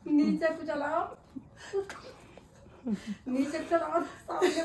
नीचे को चलाओ, नीचे चलाओ सामने।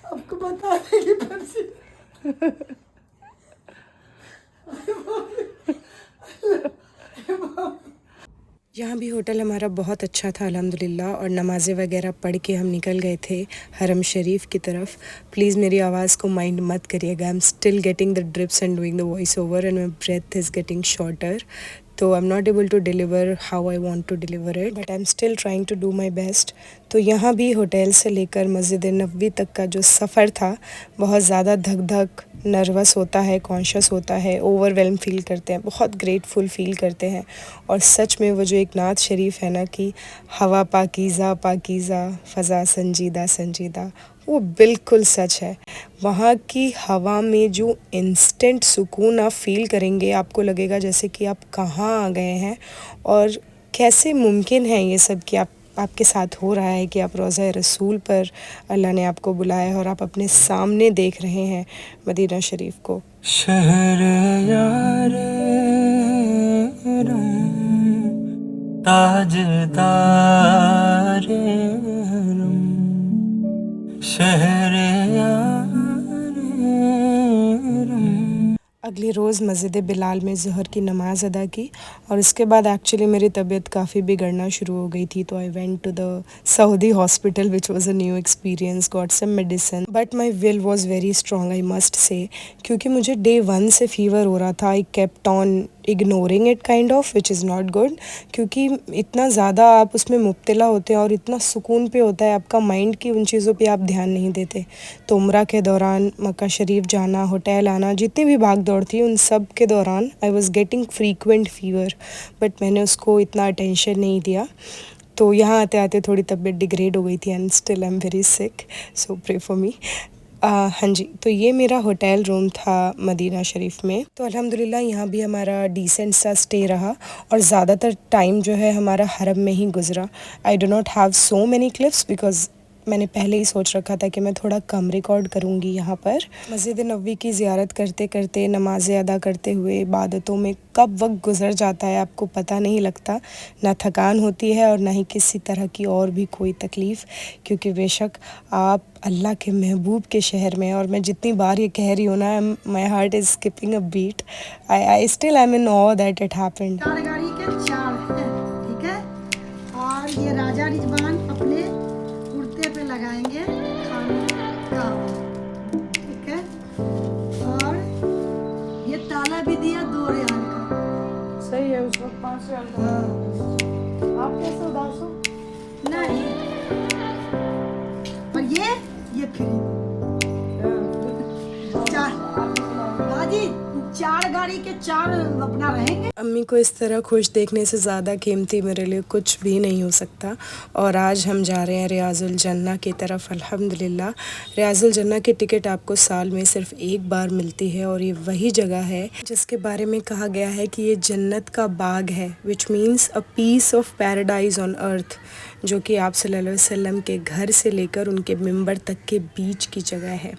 आपको बता देगी पेप्सी। यहाँ भी होटल हमारा बहुत अच्छा था अल्हम्दुलिल्लाह, और नमाज़ें वगैरह पढ़ के हम निकल गए थे हरम शरीफ की तरफ। प्लीज़ मेरी आवाज़ को माइंड मत करिएगा, I am still getting the drips and doing the voice over and my breath is getting shorter, तो I am not able to deliver how I want to deliver it, but I am still trying to do my best. तो यहाँ भी hotel से लेकर मस्जिद नबवी तक का जो सफ़र था, बहुत ज़्यादा धक धक, नर्वस होता है, कॉन्शियस होता है, ओवरवेलम फील करते हैं, बहुत ग्रेटफुल फील करते हैं। और सच में वो जो एक नात शरीफ है ना कि हवा पाकीज़ा पाकीज़ा, फ़ज़ा संजीदा संजीदा, वो बिल्कुल सच है। वहाँ की हवा में जो इंस्टेंट सुकून आप फ़ील करेंगे, आपको लगेगा जैसे कि आप कहाँ आ गए हैं, और कैसे मुमकिन है ये सब कि आपके साथ हो रहा है कि आप रोज़ा रसूल पर अल्लाह ने आपको बुलाया है और आप अपने सामने देख रहे हैं मदीना शरीफ को। शहर यार ताजदार शहर यार। अगले रोज़ मस्जिद बिलाल में ज़ोहर की नमाज़ अदा की, और उसके बाद एक्चुअली मेरी तबीयत काफ़ी बिगड़ना शुरू हो गई थी, तो I went to the Saudi hospital which was a new experience, got some medicine, but my will was very strong, I must say, क्योंकि मुझे डे 1 से फ़ीवर हो रहा था। I kept on ignoring it kind of, which is not good, क्योंकि इतना ज़्यादा आप उसमें मुब्तला होते हैं और इतना सुकून पे होता है आपका माइंड कि उन चीज़ों पे आप ध्यान नहीं देते। तो उम्रा के दौरान मक्का शरीफ जाना, होटल आना, जितनी भी भाग दौड़ थी, उन सब के दौरान I was getting frequent fever, but मैंने उसको इतना अटेंशन नहीं दिया। तो यहाँ आते आते थोड़ी तबीयत डिग्रेड हो गई थी, and still I am very sick, so pray for me. हाँ जी, तो ये मेरा होटल रूम था मदीना शरीफ में। तो अल्हम्दुलिल्लाह यहाँ भी हमारा डिसेंट सा स्टे रहा, और ज़्यादातर टाइम जो है हमारा हरम में ही गुजरा। I do not have so many clips because मैंने पहले ही सोच रखा था कि मैं थोड़ा कम रिकॉर्ड करूँगी यहाँ पर। मस्जिद नबवी की ज़ियारत करते करते, नमाज़ें अदा करते हुए, इबादतों में कब वक्त गुजर जाता है आपको पता नहीं लगता। ना थकान होती है और ना ही किसी तरह की और भी कोई तकलीफ़, क्योंकि बेशक आप अल्लाह के महबूब के शहर में, और मैं जितनी बार ये कह रही हूँ ना, my heart is skipping a beat, I still I am in awe that it happened. 4 गाड़ी के 4 हैं, ठीक है। और ये राजा रिजवान अपने कुर्ते पे लगाएंगे खाने का, ठीक है। और ये ताला भी दिया 2 रियाल का, सही है, उस वक्त 5 रियाल का। हाँ। आप कैसे उदास हो? नहीं, और ये फ्री। 4 हाजी 4 गाड़ी गाड़ी के 4 अपना रहेंगे। अम्मी को इस तरह खुश देखने से ज़्यादा कीमती मेरे लिए कुछ भी नहीं हो सकता। और आज हम जा रहे हैं रियाजुल जन्ना की तरफ। अल्हम्दुलिल्लाह, रियाजुल जन्ना की टिकट आपको साल में सिर्फ एक बार मिलती है और ये वही जगह है जिसके बारे में कहा गया है कि ये जन्नत का बाग है, which means a piece of paradise on earth, जो कि आप सल्लल्लाहु अलैहि वसल्लम के घर से लेकर उनके मिंबर तक के बीच की जगह है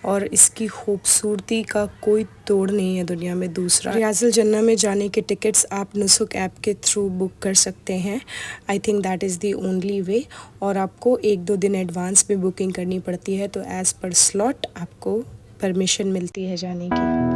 और इसकी खूबसूरती का कोई तोड़ नहीं है दुनिया में दूसरा। रियाजुल जन्ना में जाने के टिकट्स आप नुसुक ऐप के थ्रू बुक कर सकते हैं। I think that is the only way, और आपको 1-2 दिन एडवांस में बुकिंग करनी पड़ती है, तो एज़ पर स्लॉट आपको परमिशन मिलती है जाने की।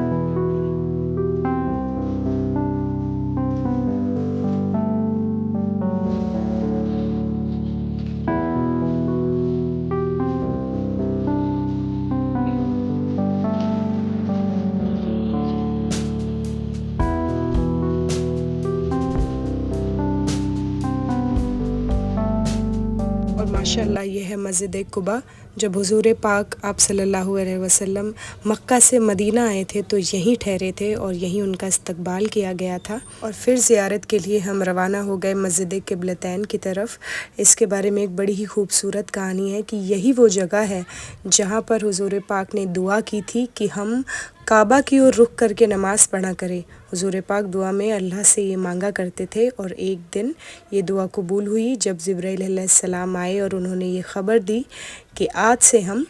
माशाल्लाह ये है मस्जिद कुबा। जब हुजूर पाक आप सल्लल्लाहु अलैहि वसल्लम मक्का से मदीना आए थे तो यहीं ठहरे थे और यहीं उनका इस्तकबाल किया गया था, और फिर ज़ियारत के लिए हम रवाना हो गए मस्जिद क़िबलतैन की तरफ। इसके बारे में एक बड़ी ही खूबसूरत कहानी है कि यही वो जगह है जहाँ पर हुजूर पाक ने दुआ की थी कि हम काबा की ओर रुख करके नमाज़ पढ़ा करें। हुजूर पाक दुआ में अल्लाह से ये मांगा करते थे, और एक दिन ये दुआ कबूल हुई जब जिब्राइल अलैहिस्सलाम आए और उन्होंने ये ख़बर दी कि आज से हम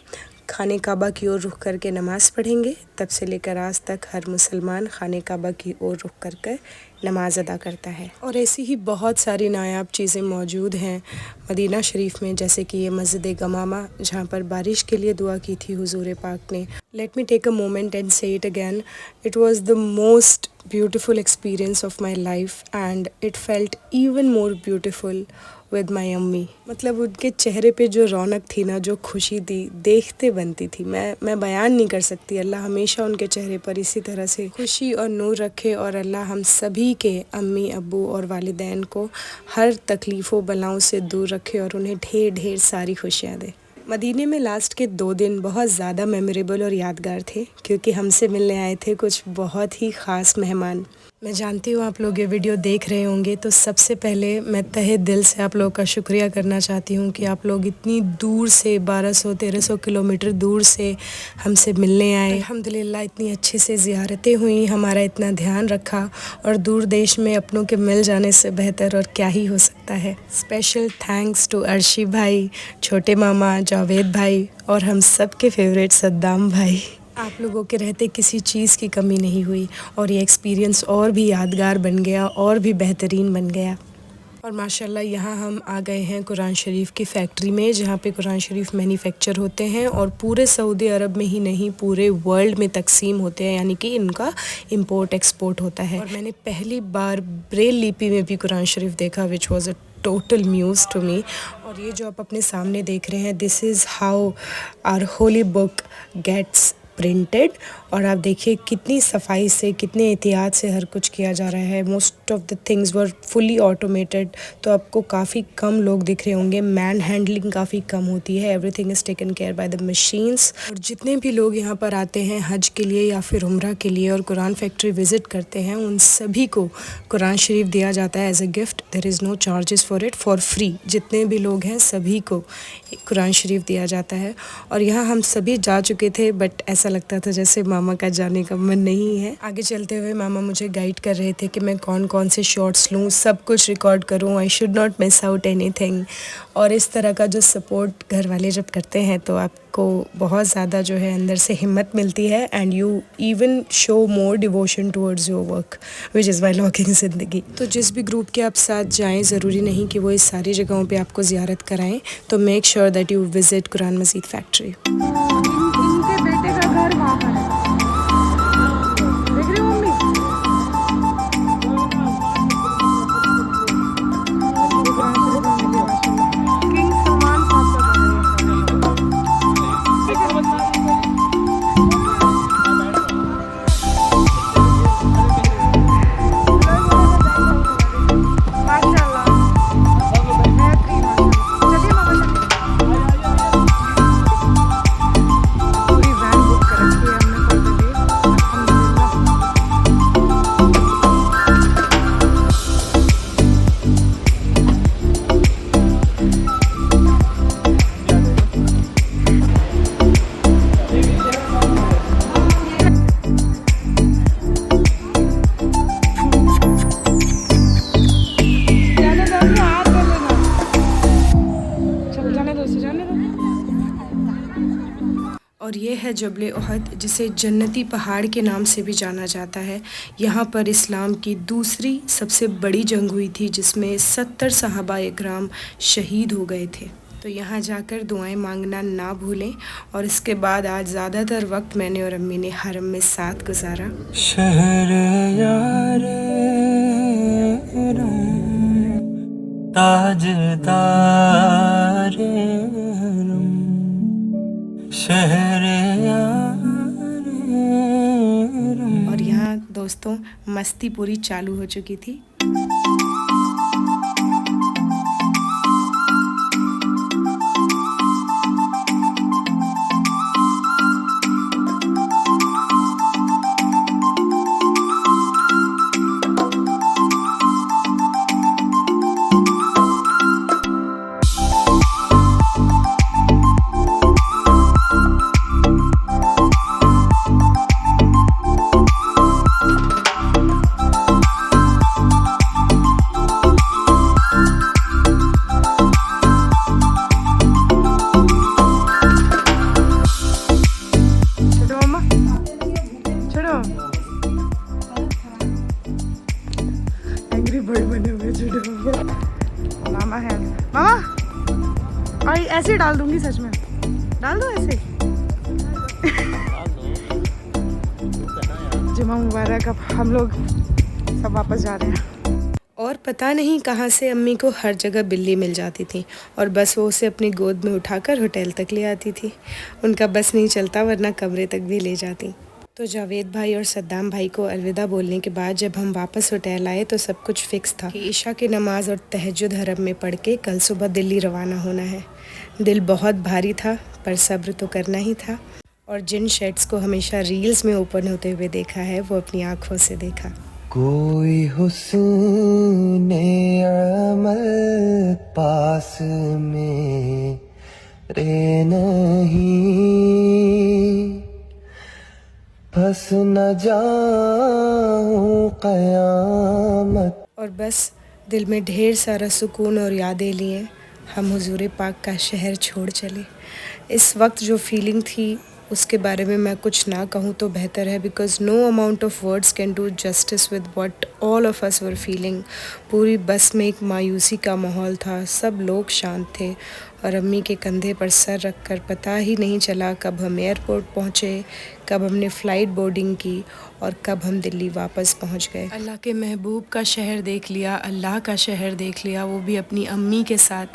खाने काबा की ओर रुख करके नमाज़ पढ़ेंगे। तब से लेकर आज तक हर मुसलमान खाने काबा की ओर रुख कर नमाज़ अदा करता है। और ऐसी ही बहुत सारी नायाब चीज़ें मौजूद हैं मदीना शरीफ में, जैसे कि ये मस्जिद गमामा जहाँ पर बारिश के लिए दुआ की थी हुजूर पाक ने। Let me take a moment and say it again, it was the most beautiful experience of my life and it felt even more beautiful with my अम्मी। मतलब उनके चेहरे पे जो रौनक थी ना, जो खुशी थी, देखते बनती थी। मैं बयान नहीं कर सकती। अल्लाह हमेशा उनके चेहरे पर इसी तरह से खुशी और नूर रखे, और अल्लाह हम सभी के अम्मी अब्बू और वालिदैन को हर तकलीफ़ों बलाओं से दूर रखे और उन्हें ढेर ढेर सारी खुशियाँ दे। मदीने में लास्ट के 2 दिन बहुत ज़्यादा मेमोरेबल और यादगार थे, क्योंकि हमसे मिलने आए थे कुछ बहुत ही ख़ास मेहमान। मैं जानती हूँ आप लोग ये वीडियो देख रहे होंगे, तो सबसे पहले मैं तहे दिल से आप लोगों का शुक्रिया करना चाहती हूँ कि आप लोग इतनी दूर से 1200-1300 किलोमीटर दूर से हमसे मिलने आए। अल्हम्दुलिल्लाह इतनी अच्छे से ज़ियारतें हुई, हमारा इतना ध्यान रखा, और दूर देश में अपनों के मिल जाने से बेहतर और क्या ही हो सकता है। स्पेशल थैंक्स टू अर्शी भाई, छोटे मामा, जावेद भाई, और हम सब के फेवरेट सद्दाम भाई। आप लोगों के रहते किसी चीज़ की कमी नहीं हुई, और ये एक्सपीरियंस और भी यादगार बन गया और भी बेहतरीन बन गया। और माशाल्लाह यहाँ हम आ गए हैं कुरान शरीफ की फैक्ट्री में, जहाँ पे कुरान शरीफ मैन्युफैक्चर होते हैं और पूरे सऊदी अरब में ही नहीं पूरे वर्ल्ड में तकसीम होते हैं, यानी कि इनका इंपोर्ट एक्सपोर्ट होता है। और मैंने पहली बार ब्रेल लिपि में भी कुरान शरीफ देखा, which was a total muse to me. और ये जो आप अपने सामने देख रहे हैं, this is how our holy book gets printed. और आप देखिए कितनी सफाई से, कितने एहतियात से हर कुछ किया जा रहा है। Most of the things were fully automated, तो आपको काफ़ी कम लोग दिख रहे होंगे, मैन हैंडलिंग काफ़ी कम होती है। Everything is taken care by the machines. और जितने भी लोग यहाँ पर आते हैं हज के लिए या फिर उम्रा के लिए और कुरान फैक्ट्री विज़िट करते हैं, उन सभी को कुरान शरीफ दिया जाता है as a gift. There is no charges for it, for free. जितने भी लोग हैं सभी को कुरान शरीफ दिया जाता है। और यहाँ हम सभी जा चुके थे, बट ऐसा लगता था जैसे मामा का जाने का मन नहीं है। आगे चलते हुए मामा मुझे गाइड कर रहे थे कि मैं कौन कौन से शॉट्स लूँ, सब कुछ रिकॉर्ड करूँ, I should not miss out anything. और इस तरह का जो सपोर्ट घर वाले जब करते हैं तो आपको बहुत ज़्यादा जो है अंदर से हिम्मत मिलती है, and you even show more devotion towards your work, which is my locking ज़िंदगी। तो जिस भी ग्रुप के आप साथ जाएँ, ज़रूरी नहीं कि वो इस सारी जगहों पर आपको ज़ियारत कराएँ, तो make sure that you visit Quran मजीद फैक्ट्री। इनके बेटे का घर वहाँ पर है, देख रही हो मम्मी? किंग सलमान साहब का माशाल्लाह। चलिए मामा उसे जाने दो। और ये है जबल उहद, जिसे जन्नती पहाड़ के नाम से भी जाना जाता है। यहाँ पर इस्लाम की दूसरी सबसे बड़ी जंग हुई थी, जिसमें 70 सहाबा इकराम शहीद हो गए थे। तो यहाँ जाकर दुआएं मांगना ना भूलें। और इसके बाद आज ज़्यादातर वक्त मैंने और अम्मी ने हरम में साथ गुजारा। शहर यार ताजदार शहर यार। और यहाँ दोस्तों मस्ती पूरी चालू हो चुकी थी। मामा है, मामा और ऐसे ही डाल दूंगी, सच में डाल दो ऐसे। जुमा मुबारक। अब हम लोग सब वापस जा रहे हैं। और पता नहीं कहाँ से अम्मी को हर जगह बिल्ली मिल जाती थी और बस वो उसे अपनी गोद में उठाकर होटल तक ले आती थी। उनका बस नहीं चलता, वरना कमरे तक भी ले जाती। तो जावेद भाई और सद्दाम भाई को अलविदा बोलने के बाद जब हम वापस होटल आए तो सब कुछ फिक्स था कि ईशा की नमाज और तहज्जुद हरम में पढ़ के कल सुबह दिल्ली रवाना होना है। दिल बहुत भारी था, पर सब्र तो करना ही था। और जिन शेड्स को हमेशा रील्स में ओपन होते हुए देखा है, वो अपनी आंखों से देखा। कोई हुस्न अमल पास में रे नहीं, बस न जाऊं क़यामत। और बस दिल में ढेर सारा सुकून और यादें लिए हम हुजूर पाक का शहर छोड़ चले। इस वक्त जो फीलिंग थी उसके बारे में मैं कुछ ना कहूँ तो बेहतर है, because no amount of words can do justice with what all of us were feeling. पूरी बस में एक मायूसी का माहौल था, सब लोग शांत थे और अम्मी के कंधे पर सर रखकर पता ही नहीं चला कब हम एयरपोर्ट पहुँचे, कब हमने फ़्लाइट बोर्डिंग की और कब हम दिल्ली वापस पहुँच गए। अल्लाह के महबूब का शहर देख लिया, अल्लाह का शहर देख लिया, वो भी अपनी अम्मी के साथ।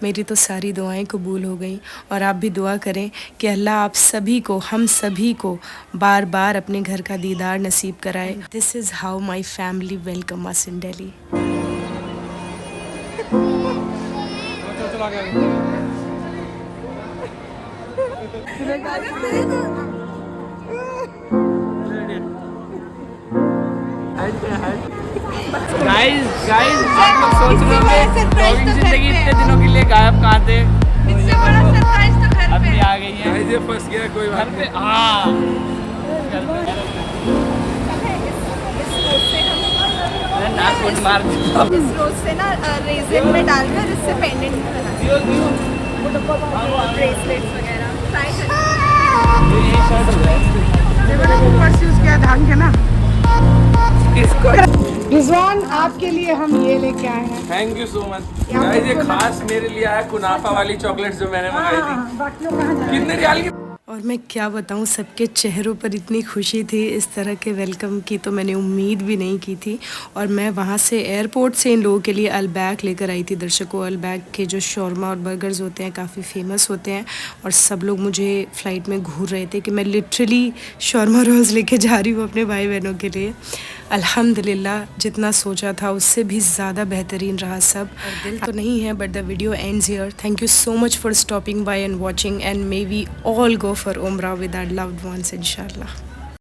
मेरी तो सारी दुआएं कबूल हो गई। और आप भी दुआ करें कि अल्लाह आप सभी को, हम सभी को बार बार अपने घर का दीदार नसीब कराए। This is how my family welcome us in Delhi. Guys आप लोग सोच रहे होंगे ब्लॉगिंग जिंदगी इतने दिनों के लिए गायब कहाँ थे। इससे बड़ा सरप्राइज तो घर अभी पे आ गई है। ये फंस गया, कोई घर बात पे हाँ घर पे नाक वोट मार दिया। इस रोज से ना रेजिन में डालकर इससे पेंडेंट ब्रेसलेट्स वगैरह ट्राई परफ्यूज किया ढंग है ना। रिजवान आपके लिए हम ये लेके आए हैं। Thank you so much guys. ये खास मेरे लिए आया कुनाफा वाली चॉकलेट्स जो मैंने मंगाई थी। बाकी लोग कहाँ जा रहे हैं? कितने रियाल की? और मैं क्या बताऊं, सबके चेहरों पर इतनी खुशी थी। इस तरह के वेलकम की तो मैंने उम्मीद भी नहीं की थी। और मैं वहाँ से एयरपोर्ट से इन लोगों के लिए अलबैग लेकर आई थी। दर्शकों, अलबैग के जो शौरमा और बर्गर्स होते हैं काफ़ी फेमस होते हैं और सब लोग मुझे फ़्लाइट में घूर रहे थे कि मैं लिटरली शौरमा रोल्स लेके जा रही हूँ अपने भाई बहनों के लिए। अल्हम्दुलिल्लाह जितना सोचा था उससे भी ज़्यादा बेहतरीन रहा सब। और दिल तो नहीं है, but the video ends here. Thank you so much for stopping by and watching, and may we all go for उम्रा विद आवर लव्ड वंस इंशाल्लाह।